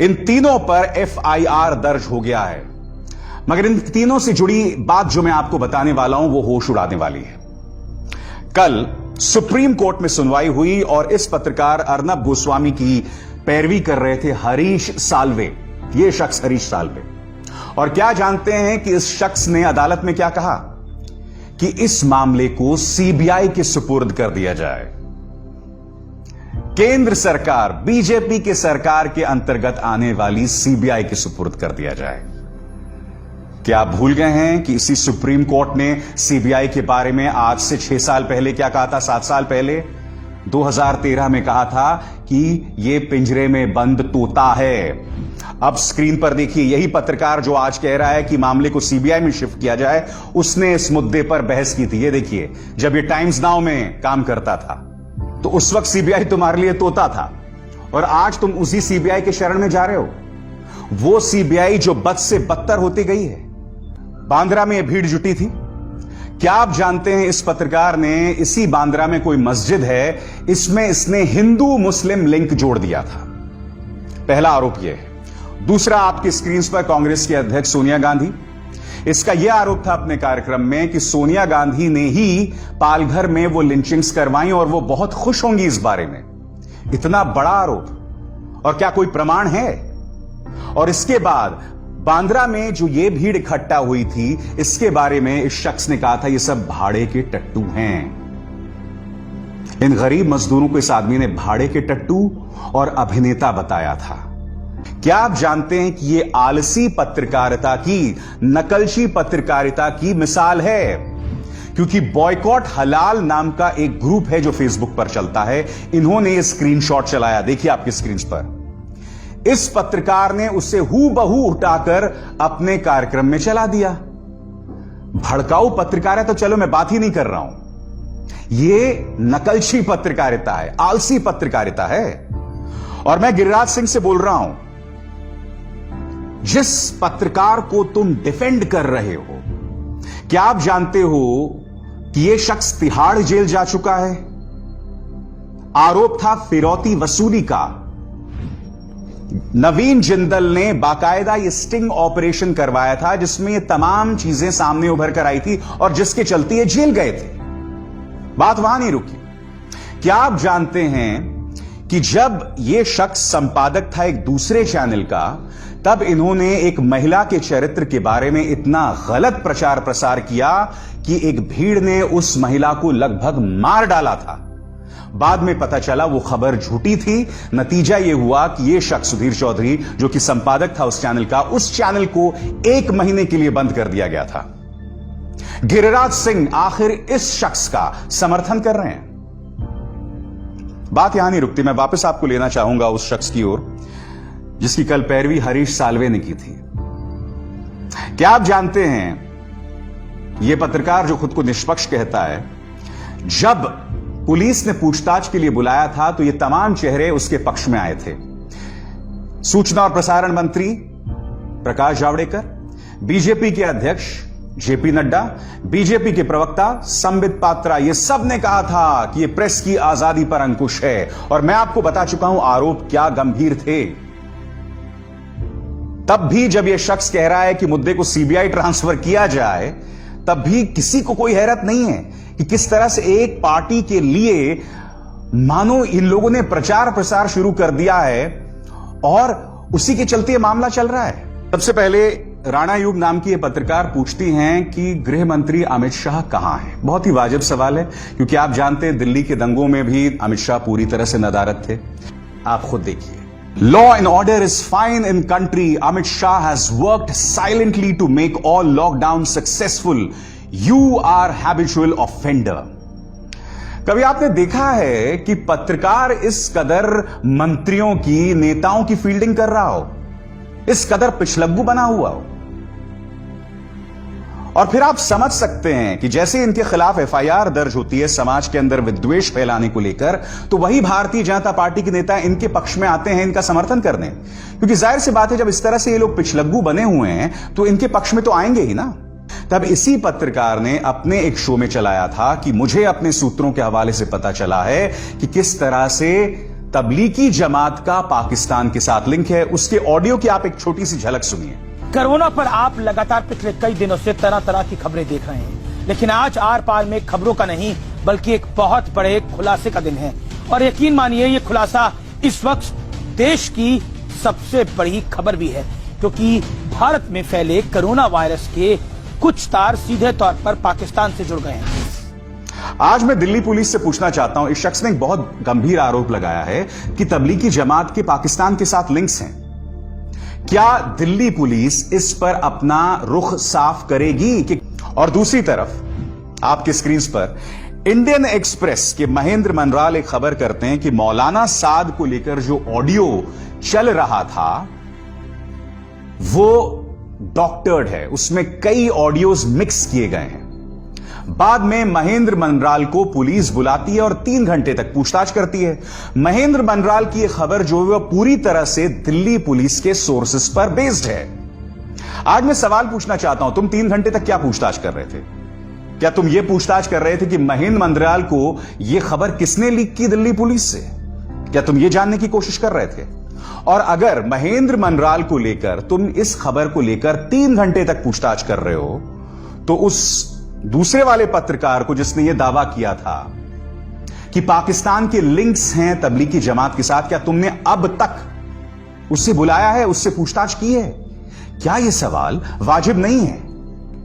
इन तीनों पर FIR दर्ज हो गया है। मगर इन तीनों से जुड़ी बात जो मैं आपको बताने वाला हूं वो होश उड़ाने वाली है। कल सुप्रीम कोर्ट में सुनवाई हुई और इस पत्रकार अर्नब गोस्वामी की पैरवी कर रहे थे हरीश साल्वे। ये शख्स हरीश साल्वे। और क्या जानते हैं कि इस शख्स ने अदालत में क्या कहा कि इस मामले को CBI के सुपुर्द कर दिया जाए। केंद्र सरकार, बीजेपी के सरकार के अंतर्गत आने वाली CBI के सुपुर्द कर दिया जाए। क्या आप भूल गए हैं कि इसी सुप्रीम कोर्ट ने CBI के बारे में आज से 6 साल पहले क्या कहा था? 7 साल पहले 2013 में कहा था कि यह पिंजरे में बंद तोता है। अब स्क्रीन पर देखिए, यही पत्रकार जो आज कह रहा है कि मामले को CBI में शिफ्ट किया जाए, उसने इस मुद्दे पर बहस की थी। ये देखिए, जब ये टाइम्स नाउ में काम करता था तो उस वक्त CBI तुम्हारे लिए तोता था और आज तुम उसी CBI के शरण में जा रहे हो। वो CBI जो बद से बदतर होती गई है। बांद्रा में यह भीड़ जुटी थी। क्या आप जानते हैं इस पत्रकार ने इसी बांद्रा में कोई मस्जिद है, इसमें इसने हिंदू मुस्लिम लिंक जोड़ दिया था। पहला आरोप यह है। दूसरा, आपकी स्क्रीन पर कांग्रेस के अध्यक्ष सोनिया गांधी। इसका यह आरोप था अपने कार्यक्रम में कि सोनिया गांधी ने ही पालघर में वो लिंचिंग्स करवाई और वो बहुत खुश होंगी इस बारे में। इतना बड़ा आरोप, और क्या कोई प्रमाण है? और इसके बाद बांद्रा में जो ये भीड़ इकट्ठा हुई थी, इसके बारे में इस शख्स ने कहा था ये सब भाड़े के टट्टू हैं। इन गरीब मजदूरों को इस आदमी ने भाड़े के टट्टू और अभिनेता बताया था। क्या आप जानते हैं कि यह आलसी पत्रकारिता की, नकलची पत्रकारिता की मिसाल है? क्योंकि बॉयकॉट हलाल नाम का एक ग्रुप है जो फेसबुक पर चलता है, इन्होंने यह स्क्रीनशॉट चलाया, देखिए आपकी स्क्रीन पर। इस पत्रकार ने उसे हूबहू उठाकर अपने कार्यक्रम में चला दिया। भड़काऊ पत्रकारिता तो चलो मैं बात ही नहीं कर रहा हूं, यह नकलची पत्रकारिता है, आलसी पत्रकारिता है। और मैं गिरिराज सिंह से बोल रहा हूं, जिस पत्रकार को तुम डिफेंड कर रहे हो, क्या आप जानते हो कि यह शख्स तिहाड़ जेल जा चुका है? आरोप था फिरौती वसूली का। नवीन जिंदल ने बाकायदा ये स्टिंग ऑपरेशन करवाया था जिसमें ये तमाम चीजें सामने उभर कर आई थी और जिसके चलते ये जेल गए थे। बात वहां नहीं रुकी। क्या आप जानते हैं कि जब ये शख्स संपादक था एक दूसरे चैनल का, तब इन्होंने एक महिला के चरित्र के बारे में इतना गलत प्रचार प्रसार किया कि एक भीड़ ने उस महिला को लगभग मार डाला था। बाद में पता चला वो खबर झूठी थी। नतीजा यह हुआ कि यह शख्स सुधीर चौधरी, जो कि संपादक था उस चैनल का, उस चैनल को 1 महीने के लिए बंद कर दिया गया था। गिरिराज सिंह आखिर इस शख्स का समर्थन कर रहे हैं। बात यहां नहीं रुकती, मैं वापस आपको लेना चाहूंगा उस शख्स की ओर जिसकी कल पैरवी हरीश साल्वे ने की थी। क्या आप जानते हैं यह पत्रकार जो खुद को निष्पक्ष कहता है, जब पुलिस ने पूछताछ के लिए बुलाया था तो ये तमाम चेहरे उसके पक्ष में आए थे। सूचना और प्रसारण मंत्री प्रकाश जावड़ेकर, बीजेपी के अध्यक्ष JP नड्डा, बीजेपी के प्रवक्ता संबित पात्रा, ये सब ने कहा था कि ये प्रेस की आजादी पर अंकुश है। और मैं आपको बता चुका हूं आरोप क्या गंभीर थे। तब भी जब यह शख्स कह रहा है कि मुद्दे को CBI ट्रांसफर किया जाए, तब भी किसी को कोई हैरत नहीं है कि किस तरह से एक पार्टी के लिए मानो इन लोगों ने प्रचार प्रसार शुरू कर दिया है और उसी के चलते यह मामला चल रहा है। सबसे पहले राणा युग नाम की ये पत्रकार पूछती हैं कि गृह मंत्री अमित शाह कहां हैं। बहुत ही वाजिब सवाल है, क्योंकि आप जानते हैं दिल्ली के दंगों में भी अमित शाह पूरी तरह से नदारद थे। आप खुद देखिए, law and order is fine in country, Amit Shah has worked silently to make all lockdown successful, you are habitual offender. कभी आपने देखा है कि पत्रकार इस कदर मंत्रियों की, नेताओं की फील्डिंग कर रहा हो, इस कदर पिछलग्गू बना हुआ हो? और फिर आप समझ सकते हैं कि जैसे इनके खिलाफ FIR दर्ज होती है समाज के अंदर विद्वेष फैलाने को लेकर, तो वही भारतीय जनता पार्टी के नेता इनके पक्ष में आते हैं इनका समर्थन करने। क्योंकि जाहिर सी बात है, जब इस तरह से ये लोग पिछलग्गू बने हुए हैं तो इनके पक्ष में तो आएंगे ही ना। तब इसी पत्रकार ने अपने एक शो में चलाया था कि मुझे अपने सूत्रों के हवाले से पता चला है कि किस तरह से तबलीगी जमात का पाकिस्तान के साथ लिंक है। उसके ऑडियो की आप एक छोटी सी झलक सुनिए। कोरोना पर आप लगातार पिछले कई दिनों से तरह तरह की खबरें देख रहे हैं, लेकिन आज आर पार में खबरों का नहीं बल्कि एक बहुत बड़े खुलासे का दिन है। और यकीन मानिए ये खुलासा इस वक्त देश की सबसे बड़ी खबर भी है, क्योंकि भारत में फैले कोरोना वायरस के कुछ तार सीधे तौर पर पाकिस्तान से जुड़ गए हैं। आज मैं दिल्ली पुलिस से पूछना चाहता हूं, इस शख्स ने एक बहुत गंभीर आरोप लगाया है कि तबलीगी जमात के पाकिस्तान के साथ लिंक्स हैं। क्या दिल्ली पुलिस इस पर अपना रुख साफ करेगी? और दूसरी तरफ आपके स्क्रीन पर इंडियन एक्सप्रेस के महेंद्र मनराल एक खबर करते हैं कि मौलाना साद को लेकर जो ऑडियो चल रहा था वो डॉक्टर्ड है, उसमें कई ऑडियोज मिक्स किए गए हैं। बाद में महेंद्र मनराल को पुलिस बुलाती है और 3 घंटे तक पूछताछ करती है। महेंद्र मनराल की यह खबर जो है वह पूरी तरह से दिल्ली पुलिस के सोर्सेस पर बेस्ड है। आज मैं सवाल पूछना चाहता हूं, तुम 3 घंटे तक क्या पूछताछ कर रहे थे? क्या तुम यह पूछताछ कर रहे थे कि महेंद्र मनराल को यह खबर किसने लीक की दिल्ली पुलिस से? क्या तुम यह जानने की कोशिश कर रहे थे? और अगर महेंद्र मनराल को लेकर तुम इस खबर को लेकर 3 घंटे तक पूछताछ कर रहे हो, तो उस दूसरे वाले पत्रकार को जिसने यह दावा किया था कि पाकिस्तान के लिंक्स हैं तबलीगी जमात के साथ, क्या तुमने अब तक उससे बुलाया है, उससे पूछताछ की है? क्या यह सवाल वाजिब नहीं है?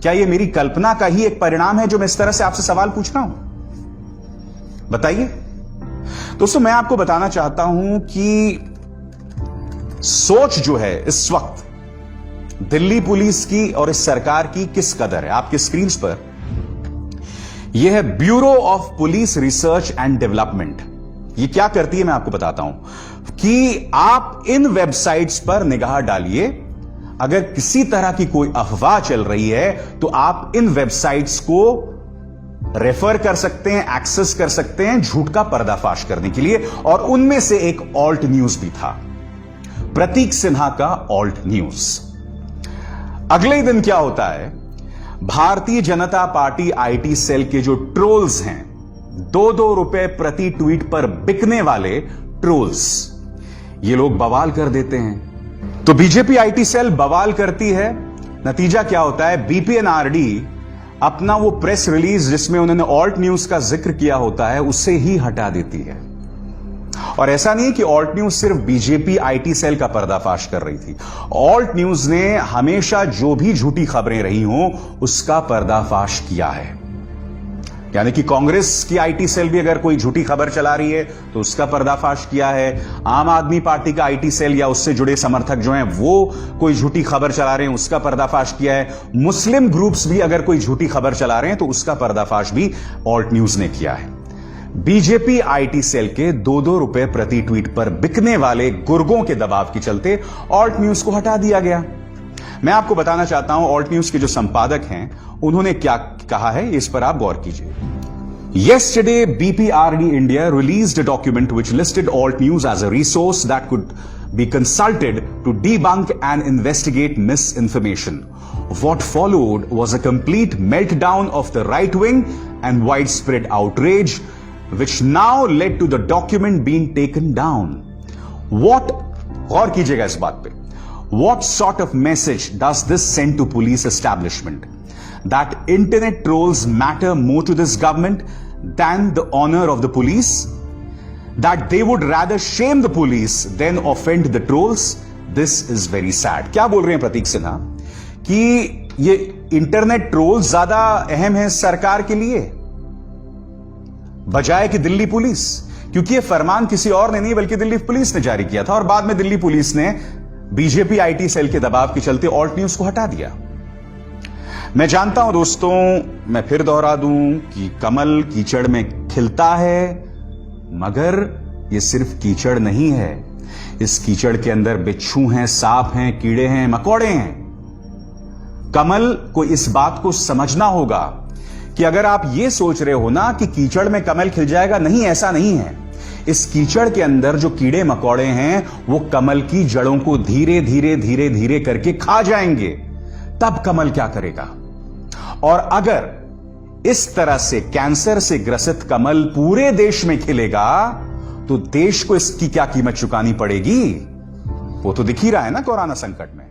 क्या यह मेरी कल्पना का ही एक परिणाम है जो मैं इस तरह से आपसे सवाल पूछ रहा हूं? बताइए दोस्तों। मैं आपको बताना चाहता हूं कि सोच जो है इस वक्त दिल्ली पुलिस की और इस सरकार की किस कदर है। आपके स्क्रीन पर यह है bureau of police research and development. यह क्या करती है मैं आपको बताता हूं कि आप इन वेबसाइट्स पर निगाह डालिए। अगर किसी तरह की कोई अफवाह चल रही है तो आप इन वेबसाइट्स को रेफर कर सकते हैं, एक्सेस कर सकते हैं झूठ का पर्दाफाश करने के लिए। और उनमें से एक ऑल्ट न्यूज भी था, प्रतीक सिन्हा का ऑल्ट न्यूज। अगले दिन क्या होता है, Bharatiya Janata party IT cell के जो ट्रोल्स हैं, 2-2 रुपए प्रति ट्वीट पर बिकने वाले ट्रोल्स, ये लोग बवाल कर देते हैं। तो बीजेपी आईटी सेल बवाल करती है। नतीजा क्या होता है, बीपीएनआरडी अपना वो प्रेस रिलीज जिसमें उन्होंने ऑल्ट न्यूज का जिक्र किया होता है उसे ही हटा देती है। और ऐसा नहीं कि ऑल्ट न्यूज सिर्फ बीजेपी आईटी सेल का पर्दाफाश कर रही थी। ऑल्ट न्यूज ने हमेशा जो भी झूठी खबरें रही हों उसका पर्दाफाश किया है। यानी कि कांग्रेस की आईटी सेल भी अगर कोई झूठी खबर चला रही है तो उसका पर्दाफाश किया है। आम आदमी पार्टी का आईटी सेल या उससे जुड़े समर्थक जो हैं वो कोई झूठी खबर चला रहे हैं उसका पर्दाफाश किया है। मुस्लिम ग्रुप्स भी अगर कोई झूठी खबर चला रहे हैं तो उसका पर्दाफाश भी ऑल्ट न्यूज ने किया है। बीजेपी आईटी सेल के 2-2 रुपए प्रति ट्वीट पर बिकने वाले गुर्गों के दबाव के चलते ऑल्ट न्यूज को हटा दिया गया। मैं आपको बताना चाहता हूं ऑल्ट न्यूज के जो संपादक हैं उन्होंने क्या कहा है, इस पर आप गौर कीजिए। Yesterday, BPRD India released a document which listed alt news as a resource that could be consulted to debunk and investigate misinformation. What followed was a complete meltdown of the right wing and widespread outrage, which now led to the document being taken down. गौर कीजिएगा इस बात पे, what sort of message does this send to police establishment? That internet trolls matter more to this government than the honor of the police? That they would rather shame the police than offend the trolls? This is very sad. क्या बोल रहे हैं प्रतीक सिन्हा कि ये internet trolls ज्यादा अहम है सरकार के लिए बजाय कि दिल्ली पुलिस? क्योंकि ये फरमान किसी और ने नहीं बल्कि दिल्ली पुलिस ने जारी किया था और बाद में दिल्ली पुलिस ने बीजेपी आईटी सेल के दबाव के चलते ऑल्ट न्यूज को हटा दिया। मैं जानता हूं दोस्तों, मैं फिर दोहरा दूं कि कमल कीचड़ में खिलता है, मगर यह सिर्फ कीचड़ नहीं है। इस कीचड़ के अंदर बिच्छू हैं, सांप हैं, कीड़े हैं, मकोड़े हैं। कमल को इस बात को समझना होगा कि अगर आप यह सोच रहे हो ना कि कीचड़ में कमल खिल जाएगा, नहीं, ऐसा नहीं है। इस कीचड़ के अंदर जो कीड़े मकोड़े हैं वो कमल की जड़ों को धीरे धीरे धीरे धीरे करके खा जाएंगे, तब कमल क्या करेगा। और अगर इस तरह से कैंसर से ग्रसित कमल पूरे देश में खिलेगा तो देश को इसकी क्या कीमत चुकानी पड़ेगी, वो तो दिख ही रहा है ना कोरोना संकट में।